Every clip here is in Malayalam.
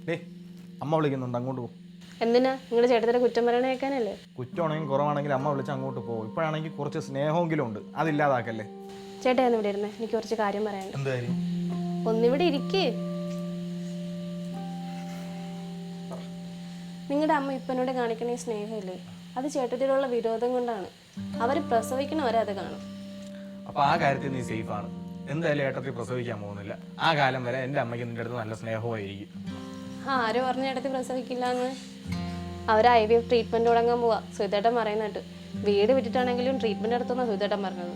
ഡേ അമ്മ വിളിക്കുന്നുണ്ട്, അങ്ങോട്ട് പോകും. എന്തിനാ നിങ്ങളുടെ ചേട്ടത്തിന്റെ കുറ്റം പറയണ കേൾക്കാനല്ലേ? കുറ്റമാണെങ്കിൽ കുറവാണെങ്കിൽ അമ്മ വിളിച്ച് അങ്ങോട്ട് പോകും. ഇപ്പോഴാണെങ്കിൽ കുറച്ച് സ്നേഹമെങ്കിലും ഉണ്ട്, അതില്ലാതാക്കല്ലേ. ചേട്ടാ എന്ന് ഇവിടെ ഇരുന്നേ, എനിക്ക് കുറച്ച് കാര്യം പറയാനുണ്ട്. എന്ത് കാര്യം? ഒന്നിവിടെ ഇരിക്കേ. നിങ്ങളുടെ അമ്മ ഇപ്പനോട് കാണിക്കണ ഈ സ്നേഹമില്ലേ, അത് ചേട്ടത്തിലുള്ള വിരോധം കൊണ്ടാണ്. അവർ പ്രസവിക്കണവരെ അത് കാണും. അപ്പൊ ആ കാര്യത്തിൽ നീ സേഫാണ്. എന്തായാലും ഏട്ടത്തിൽ പ്രസവിക്കാൻ പോകുന്നില്ല. ആ കാലം വരെ എൻ്റെ അമ്മയ്ക്ക് നിന്റെ അടുത്ത് നല്ല സ്നേഹമായിരിക്കും. ആരോ പറഞ്ഞ ഏട്ടത്തിൽ പ്രസവിക്കില്ല എന്ന്? അവർ IVF ട്രീറ്റ്മെന്റ് തുടങ്ങാൻ പോവാ. സുധേട്ടൻ പറയുന്നിട്ട് വീട് വിട്ടിട്ടാണെങ്കിലും ട്രീറ്റ്മെന്റ് നടത്തുന്ന സുധേട്ടൻ പറഞ്ഞത്.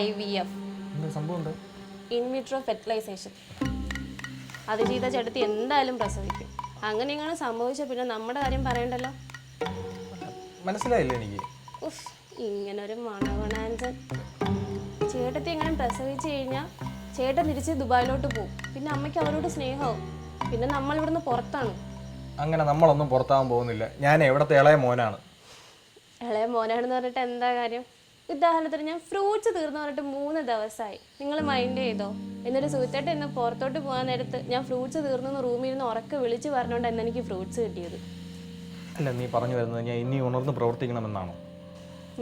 IVF സംഭവം ഇൻവിട്രോ ഫെർട്ടിലൈസേഷൻ. അത് ചെയ്ത ചേട്ടത്തി എന്തായാലും പ്രസവിക്കും. അങ്ങനെ ഇങ്ങനെ സംഭവിച്ച പിന്നെ നമ്മുടെ കാര്യം പറയണ്ടല്ലോ. മനസ്സിലായില്ല എനിക്ക്. ഇങ്ങനൊരു മണവണാഞ്ചൻ. ചേട്ടത്തി എങ്ങനെ പ്രസവിച്ചു കഴിഞ്ഞാൽ ചേട്ടൻ തിരിച്ച് ദുബായിലോട്ട് പോകും. പിന്നെ അമ്മയ്ക്ക് അവരോട് സ്നേഹമാവും. പിന്നെ നമ്മൾ ഇവിടുന്ന് പുറത്താണ്. അങ്ങനെ നമ്മളൊന്നും പുറത്താവാൻ പോകുന്നില്ല. ഞാൻ എവിടത്തെ ഇളയ മോനാണ്. ഇളയ മോനാണെന്ന് പറഞ്ഞിട്ട് എന്താ കാര്യം? ഉദാഹരണത്തിന് ഞാൻ ഫ്രൂട്ട്സ് തീർന്നു പറഞ്ഞിട്ട് 3 ദിവസമായി. നിങ്ങൾ മൈൻഡ് ചെയ്തോ? എന്നിട്ട് സുഹൃത്തായിട്ട് ഇന്ന് പുറത്തോട്ട് പോകാൻ നേരത്ത് ഞാൻ ഫ്രൂട്ട്സ് തീർന്നു റൂമിൽ ഇരുന്ന് ഉറക്കെ വിളിച്ച് പറഞ്ഞുകൊണ്ട് എന്ന് എനിക്ക് ഫ്രൂട്ട്സ് കിട്ടിയത്. അല്ല, നീ പറഞ്ഞു വരുന്നത് ഞാൻ ഇനി ഉണർന്ന് പ്രവർത്തിക്കണമെന്നാണോ?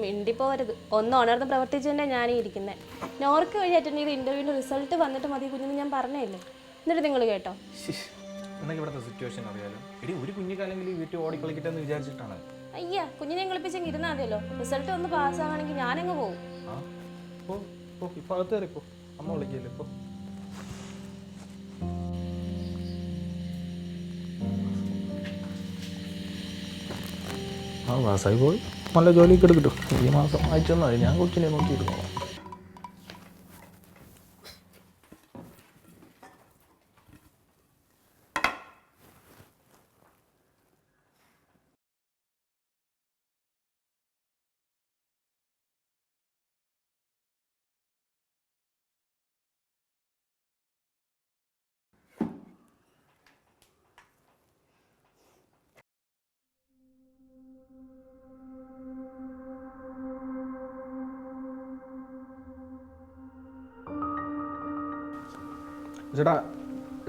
മിണ്ടിപ്പോരുത്. ഒന്ന് ഉണർന്ന് പ്രവർത്തിച്ചതന്നെ ഞാനീ ഇരിക്കുന്നത്. നോർക്ക് വഴി അറ്റൻഡ് ചെയ്ത ഇന്റർവ്യൂവിന്റെ റിസൾട്ട് വന്നിട്ട് മതി കുഞ്ഞിന് ഞാൻ പറഞ്ഞില്ലേ. എന്നിട്ട് നിങ്ങൾ കേട്ടോ? എന്നൊക്കെ ഇവിടുത്തെ സിറ്റുവേഷൻ അറിയാലോ. എടി, ഒരു കുഞ്ഞിക്കാലെങ്കിലും വീട്ടിൽ ഓടിക്കളിക്കട്ടെന്ന് വിചാരിച്ചിട്ടാണ്. അയ്യാ, കുഞ്ഞിനെ കളിപ്പിച്ചെങ്കിൽ ഇരുന്നാൽ മതിയല്ലോ. റിസൾട്ട് ഒന്ന് പാസ്സാവാണെങ്കിൽ ഞാനങ്ങ് പോകും. ഇപ്പൊ അകത്ത് കയറിപ്പോ, അമ്മ വിളിക്കില്ല ഇപ്പൊ. പാസ്സായി പോയി, നല്ല ജോലിയൊക്കെ എടുക്കട്ടോ. ഈ മാസം അയച്ചെന്നാൽ ഞാൻ കൊച്ചിനെ നോക്കിയിരുന്നോളാം.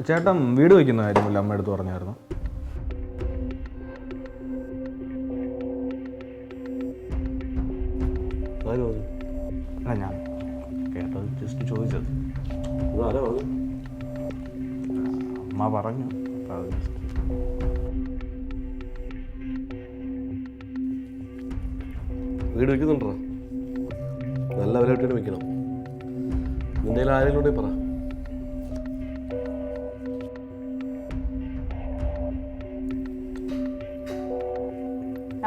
ചേട്ടൻ വീട് വയ്ക്കുന്ന കാര്യമില്ല, അമ്മ എടുത്ത് പറഞ്ഞായിരുന്നു. അല്ല, ഞാൻ കേട്ടത് ജസ്റ്റ് ചോദിച്ചത്. അമ്മ പറഞ്ഞു. വീട് വയ്ക്കുന്നുണ്ടോ? നല്ല വില ഇട്ടിട്ട് വയ്ക്കണം. നിന്റെ ആരെങ്കിലും ഉണ്ടെങ്കിൽ പറ.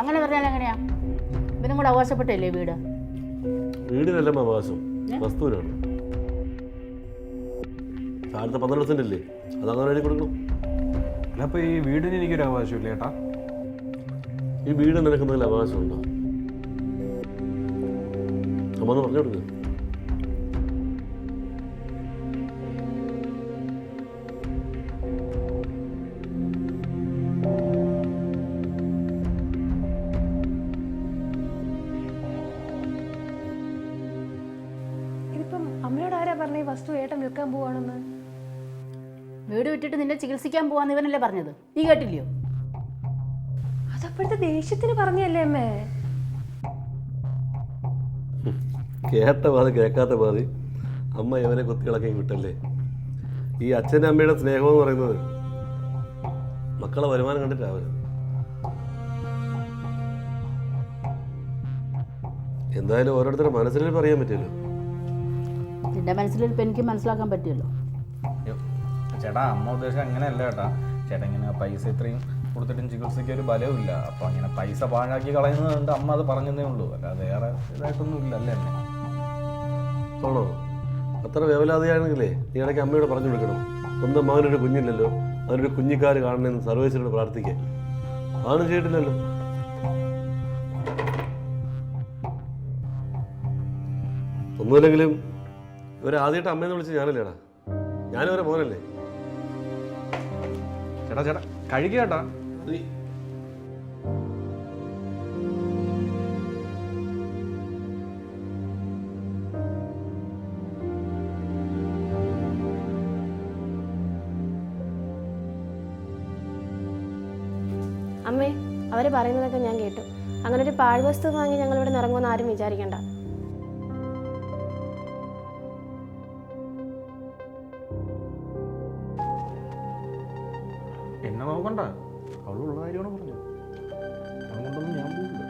അങ്ങനെ പറഞ്ഞാൽ എങ്ങനെയാ? ഇവനും കൂടെ അവകാശപ്പെട്ടല്ലേ വീട്? വീടിനല്ല അവകാശം, വസ്തുവിനാണ്. താഴത്തെ 12 സെന്റ് ഇല്ലേ, അതങ്ങനെ എഴുതി കൊടുക്കണം. അല്ല, അപ്പൊ ഈ വീടിന് എനിക്കൊരു അവകാശമില്ല ചേട്ടാ. ഈ വീട് നിനക്കെന്തെങ്കിലും അവകാശമുണ്ടോ? അമ്മ ഒന്ന് പറഞ്ഞു കൊടുക്കുക. അമ്മയോട് ആരാ പറഞ്ഞ ഈ വസ്തു ഏട്ടൻ വിൽക്കാൻ പോവാണെന്ന്? വീട് വിട്ടിട്ട് നിന്നെ ചികിത്സിക്കാൻ പോവാന്ന് ഇവനല്ലേ പറഞ്ഞത്? നീ കേട്ടില്ലയോ? അതപ്പോഴത്തെ ദേഷ്യത്തിന് പറഞ്ഞല്ലേ അമ്മേ? കേട്ട പാതി കേൾക്കാത്ത പാതി അമ്മ ഇവനെ കുത്തികളൊക്കെ വിട്ടല്ലേ. ഈ അച്ഛൻ്റെ അമ്മയുടെ സ്നേഹം എന്ന് പറയുന്നത് മക്കളെ വരുമാനം കണ്ടിട്ടാവരുത്. എന്തായാലും ഓരോരുത്തരുടെ മനസ്സിൽ പറയാൻ പറ്റില്ലല്ലോ. നിന്റെ മനസ്സിലിപ്പോൾ എനിക്ക് മനസ്സിലാക്കാൻ പറ്റുമല്ലോ. ചേട്ടാ, അമ്മ ഉദ്ദേശം അങ്ങനെയല്ല ചേട്ടാ. ചേട്ടാ ഇങ്ങനെ പൈസ ഇത്രയും കൊടുത്തിട്ടും ചികിത്സയ്ക്ക് ഒരു ബലവും ഇല്ല. അപ്പോൾ അങ്ങനെ പൈസ പാഴാക്കി കളയുന്നത് കൊണ്ട് അമ്മ അത് പറഞ്ഞതേ ഉള്ളൂ. അല്ലാതെ വേറെ ഇതായിട്ടൊന്നും ഇല്ല അല്ലേ എന്നെ? ആണോ? അത്ര വേവലാതിയാണെങ്കിലേ നീ ഇടയ്ക്ക് അമ്മയോട് പറഞ്ഞു കൊടുക്കണം. സ്വന്തം മകനൊരു കുഞ്ഞില്ലല്ലോ, അവനൊരു കുഞ്ഞിക്കാർ കാണണമെന്ന് സർവേശ്വരോട് പ്രാർത്ഥിക്കുക. അതൊന്നും ചെയ്തിട്ടില്ലല്ലോ. ഒന്നുമില്ലെങ്കിലും ഇവരെ ആദ്യമായിട്ട് അമ്മയെന്ന് വിളിച്ച് ഞാനല്ലേടാ. ഞാനും അവരെ മോനല്ലേ. ചേട്ടാ കഴിക്കുക ചേട്ടാ. അമ്മേ അവർ പറയുന്നതൊക്കെ ഞാൻ കേട്ടു. അങ്ങനെ ഒരു പാഴ്വസ്തു വാങ്ങി ഞങ്ങൾ ഇവിടെ ഇറങ്ങുമെന്ന് ആരും വിചാരിക്കണ്ട. എന്നെ നോക്കണ്ട, അവളുള്ള കാര്യമാണ് പറഞ്ഞത്. അതുകൊണ്ടൊന്നും ഞാൻ പോകില്ല.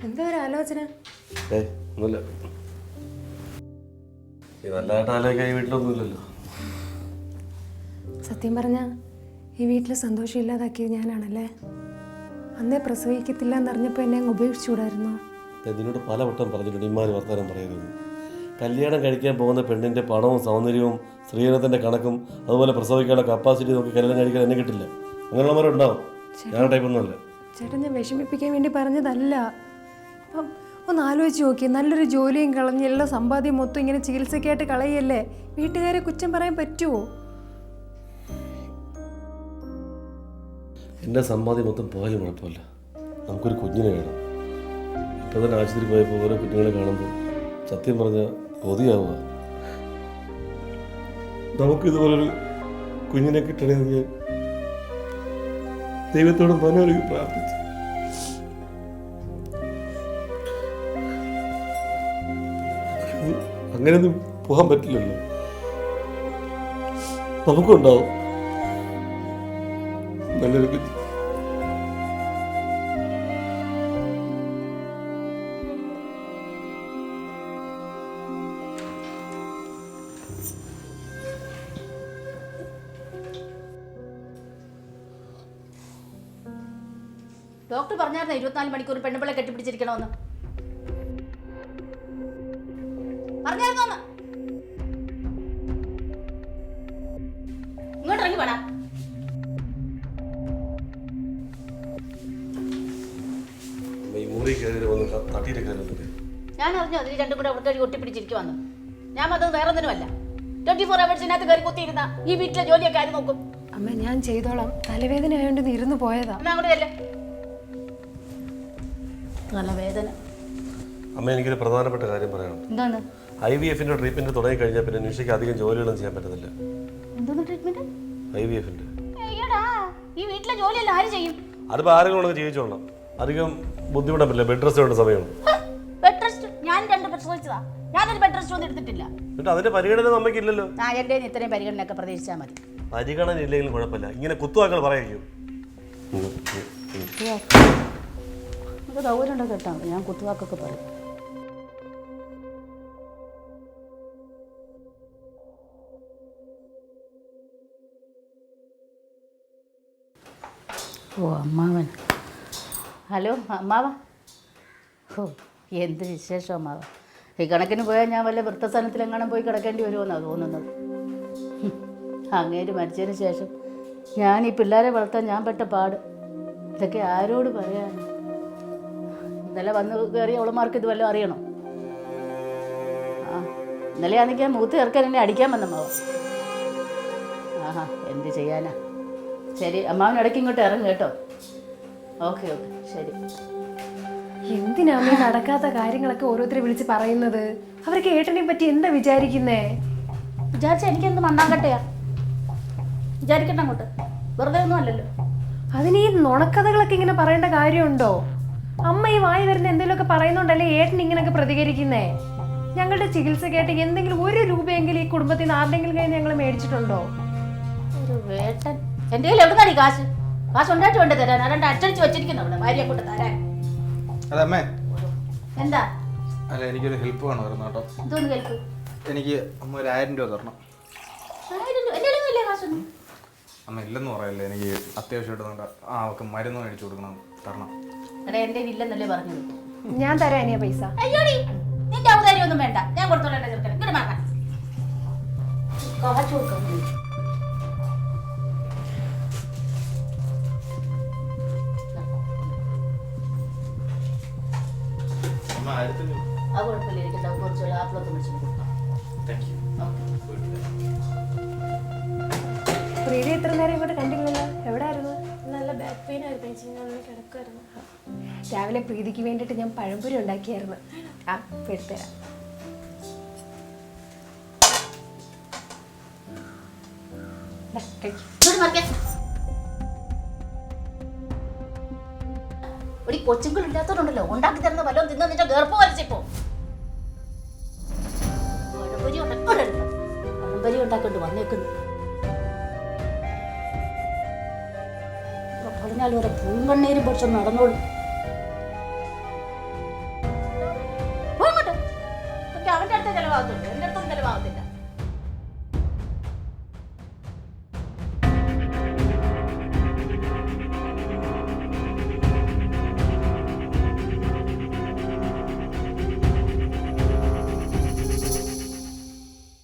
എന്താ ഒരു ആലോചന? ഒന്നുമില്ല. ഈ നല്ലതായിട്ട് ആലോചിക്കാൻ ഈ വീട്ടിലൊന്നുമില്ലല്ലോ. സത്യം പറഞ്ഞാൽ ഈ വീട്ടിൽ സന്തോഷം ഇല്ലാതാക്കിയത് ഞാനാണല്ലേ. അന്നേ പ്രസവിക്കത്തില്ല എന്നറിഞ്ഞപ്പോൾ എന്നെ അങ്ങ് ഉപേക്ഷിച്ചുകൂടായിരുന്നോ? ഇതിനോട് പലവട്ടം പറഞ്ഞിട്ടുണ്ട് ഇമാര് വർത്തമാനം പറയരുത്. കല്യാണം കഴിക്കാൻ പോകുന്ന പെണ്ണിൻ്റെ പണവും സൗന്ദര്യവും സ്ത്രീധനത്തിൻ്റെ കണക്കും അതുപോലെ പ്രസവിക്കാനുള്ള കപ്പാസിറ്റി നോക്കി കല്യാണം കഴിക്കാൻ എന്നെ കിട്ടില്ല. അങ്ങനെയുള്ളവരുണ്ടാവും. ഞാൻ ടൈപ്പൊന്നുമല്ല. ചേട്ടൻ ഞാൻ വിഷമിപ്പിക്കാൻ വേണ്ടി പറഞ്ഞതല്ല. അപ്പം ഒന്ന് ആലോചിച്ച് നോക്കി, നല്ലൊരു ജോലിയും കളഞ്ഞ് എല്ലാ സമ്പാദ്യം മൊത്തം ഇങ്ങനെ ചികിത്സയ്ക്കായിട്ട് കളയല്ലേ. വീട്ടുകാരെ കുറ്റം പറയാൻ പറ്റുമോ? എൻ്റെ സമ്പാദ്യം മൊത്തം പോയാലും കുഴപ്പമില്ല, നമുക്കൊരു കുഞ്ഞിനെ വേണം. ഇപ്പം തന്നെ ആശുപത്രി പോയപ്പോൾ ഓരോ കുഞ്ഞുങ്ങളെ കാണുമ്പോൾ സത്യം പറഞ്ഞാൽ കൊതിയാവുക. നമുക്കിതുപോലൊരു കുഞ്ഞിനെ കിട്ടണമെന്ന് ഞാൻ ദൈവത്തോട് മനോരുകി പ്രാർത്ഥിച്ചു. അങ്ങനെയൊന്നും പോകാൻ പറ്റില്ലല്ലോ. നമുക്കുണ്ടാവും നല്ലൊരു കുഞ്ഞ്. ഡോക്ടർ പറഞ്ഞായിരുന്നു 24 മണിക്കൂർ പെണ്ണുപിള്ളെ കെട്ടിപ്പിടിച്ചിരിക്കണമെന്ന്. പറഞ്ഞായിരുന്നോ? ഇങ്ങോട്ട് ഇറങ്ങി വേണം. ഞാൻ അറിഞ്ഞു അതിന് രണ്ടും കൂടെ അവിടെ ഒട്ടിപ്പിടിച്ചിരിക്കുവാന്ന്. ഞാൻ അത് വേറെ ഒന്നിനുമല്ല. 24 hours കയറി കുത്തിയിരുന്ന ഈ വീട്ടിലെ ജോലിയൊക്കെ ആര് നോക്കും? അമ്മ ഞാൻ ചെയ്തോളാം. തലവേദന ആയതുകൊണ്ട് ഇരുന്ന് പോയതാ. എന്നാ അങ്ങോട്ട് അല്ലേ തലവേദന. അമ്മ എനിക്കൊരു പ്രധാനപ്പെട്ട കാര്യം പറയാനുണ്ട്. എന്താണ്? IVF-ന്റെ ട്രീറ്റ്മെന്റ് തുടങ്ങി കഴിഞ്ഞാൽ പിന്നെ നിഷയ്ക്ക് അധികം ജോലികളൊന്നും ചെയ്യാൻ പറ്റത്തില്ല. എന്തോന്ന് ട്രീറ്റ്മെന്റ്? IVF-ന്റെ. അയ്യടാ, ഈ വീട്ടിലെ ജോലിയല്ല ആര് ചെയ്യും? അതിപ്പോൾ ആരെങ്കിലും ഉണ്ടെങ്കിൽ ചെയ്യിച്ചോളാം. അധികം ബുദ്ധിമുട്ടാൻ പറ്റില്ല. ബെഡ് റെസ്റ്റ് വേണ്ട സമയമാണ്. Bed rest? ഞാൻ 2 പ്രസവിച്ചതാ. ഞാനൊരു ബെഡ് റെസ്റ്റ് ഒന്നും എടുത്തിട്ടില്ല. എന്നിട്ട് അതിന്റെ പരിഗണന നമുക്കില്ലല്ലോ. എൻ്റെ ഇത്രയും പരിഗണനയൊക്കെ പ്രതീക്ഷിച്ചാൽ മതി. പരിഗണന ഇല്ലെങ്കിലും കുഴപ്പമില്ല. ഇങ്ങനെ കുത്തുവാക്കൾ പറയായിരിക്കും. നമുക്ക് സൗകര്യമുണ്ടോ കേട്ടോ? ഞാൻ കുത്തുവാക്കൊക്കെ പറയും. ഓ അമ്മാവൻ. ഹലോ അമ്മാവ. ഓ എന്ത് വിശേഷം അമ്മാവ. ഈ കണക്കിന് പോയാൽ ഞാൻ വല്ല വൃദ്ധസ്ഥാനത്തിലെങ്ങാനും പോയി കിടക്കേണ്ടി വരുമെന്നാണ് തോന്നുന്നത്. അങ്ങേര് മരിച്ചതിന് ശേഷം ഞാൻ ഈ പിള്ളേരെ വളർത്താൻ ഞാൻ പെട്ട പാട് ഇതൊക്കെ ആരോട് പറയാൻ. ഇന്നലെ വന്ന് കയറിയ അവളമാർക്ക് ഇത് വല്ലതും അറിയണോ? ആ ഇന്നലെ ആണെങ്കിൽ ഞാൻ മൂത്ത് ചേർക്കാൻ എന്നെ അടിക്കാൻ വന്ന അമ്മാവ. ആഹാ എന്ത് ചെയ്യാനാ. ശരി അമ്മാവൻ ഇടയ്ക്ക് ഇങ്ങോട്ട് ഇറങ്ങും കേട്ടോ. ഓക്കെ ഓക്കെ ശരി. എന്തിനാ അമ്മ നടക്കാത്ത കാര്യങ്ങളൊക്കെ ഓരോരുത്തരെ വിളിച്ച് പറയുന്നത്? അവർക്ക് ഏട്ടനെ പറ്റി എന്താ വിചാരിക്കുന്നേ? വിചാരിച്ച എനിക്കെന്ത് മണ്ണാങ്കട്ടയാ. വിചാരിക്കട്ടെ അങ്ങോട്ട്. വെറുതെ ഒന്നും അല്ലല്ലോ. അതിന് ഈ നുണക്കഥകളൊക്കെ ഇങ്ങനെ പറയേണ്ട കാര്യമുണ്ടോ? അമ്മ ഈ വായി വരുന്ന എന്തെങ്കിലുമൊക്കെ പറയുന്നുണ്ടല്ലേ ഏട്ടൻ ഇങ്ങനെയൊക്കെ പ്രതികരിക്കുന്നേ? ഞങ്ങളുടെ ചികിത്സക്കായിട്ട് എന്തെങ്കിലും 1 രൂപയെങ്കിലും ഈ കുടുംബത്തിൽ നിന്ന് ആരുടെങ്കിലും കയ്യിൽ ഞങ്ങൾ മേടിച്ചിട്ടുണ്ടോ? ഒരു വേട്ടൻ. എൻ്റെ കയ്യിൽ എവിടുന്നാണ് ഈ കാശ്? കാശ് ഉണ്ടായിട്ട് വേണ്ട തരാൻ. ആരാണ്ട് അച്ചടിച്ച് വെച്ചിരിക്കുന്നു അവിടെ ഭാര്യയെ കൊണ്ട് തരാൻ. അതമ്മേ, എന്താ? അല്ല എനിക്കൊരു ഹെൽപ്പ് വേണമായിരുന്നു കേട്ടോ. ഇതൊന്ന് കേൾക്കൂ. എനിക്ക് അമ്മ ഒരു 1000 രൂപ തരണം. 1000 രൂപ? എൻ്റെ ഇല്ലേ കാശൊന്നും? അമ്മ ഇല്ലെന്ന് പറയല്ലേ, എനിക്ക് അത്യാവശ്യമായിട്ട് നോക്കാം. അവൾക്ക് മരുന്ന് മേടിച്ചു കൊടുക്കണം, തരണം. എടാ എൻ്റെ ഇല്ലെന്നല്ലേ പറഞ്ഞത്. ഞാൻ തരാം ഇനിയാ പൈസ. അയ്യോടി നിന്റെ ഔദാര്യം ഒന്നും വേണ്ട. ഞാൻ കൊടുത്തോളാം എൻ്റെ ചെറുക്കനെ. ഇങ്ങോട്ട് മാറാം. കാശ് കൊടുക്കാം. അത് കുഴപ്പമില്ല. എനിക്ക് കുറച്ചുള്ള ആപ്പിളൊക്കെ മേടിച്ചു കൊടുക്കാം. പ്രീതി ഇത്ര നേരം ഇങ്ങോട്ട് കണ്ടില്ലല്ലോ. എവിടെ ആയിരുന്നു? നല്ല നല്ല ബാക്ക് പെയിൻ ആയിരുന്നു ചേച്ചി, ഞാൻ ഒന്ന് കിടക്കുമായിരുന്നു. രാവിലെ പ്രീതിക്ക് വേണ്ടിയിട്ട് ഞാൻ പഴംപൊരി ഉണ്ടാക്കിയായിരുന്നു. ആ എടുത്തുതരാം. ദാ, കഴിക്ക്. ഒരു കൊച്ചുങ്ങൾ ഇല്ലാത്തതുണ്ടല്ലോ, ഉണ്ടാക്കി തരുന്ന വല്ലതും തിന്ന നിന്റെ ഗർഭം വലിച്ചിപ്പോ. പഴംപൊരി ഉണ്ടാക്കൊണ്ട് വന്നേക്കുന്നു. പറഞ്ഞാൽ വരെ പൂങ്കണ്ണീരും പൊടിച്ചൊന്ന് നടന്നോളൂ. അവന്റെ അടുത്ത ചെലവാകത്തുള്ളൂ.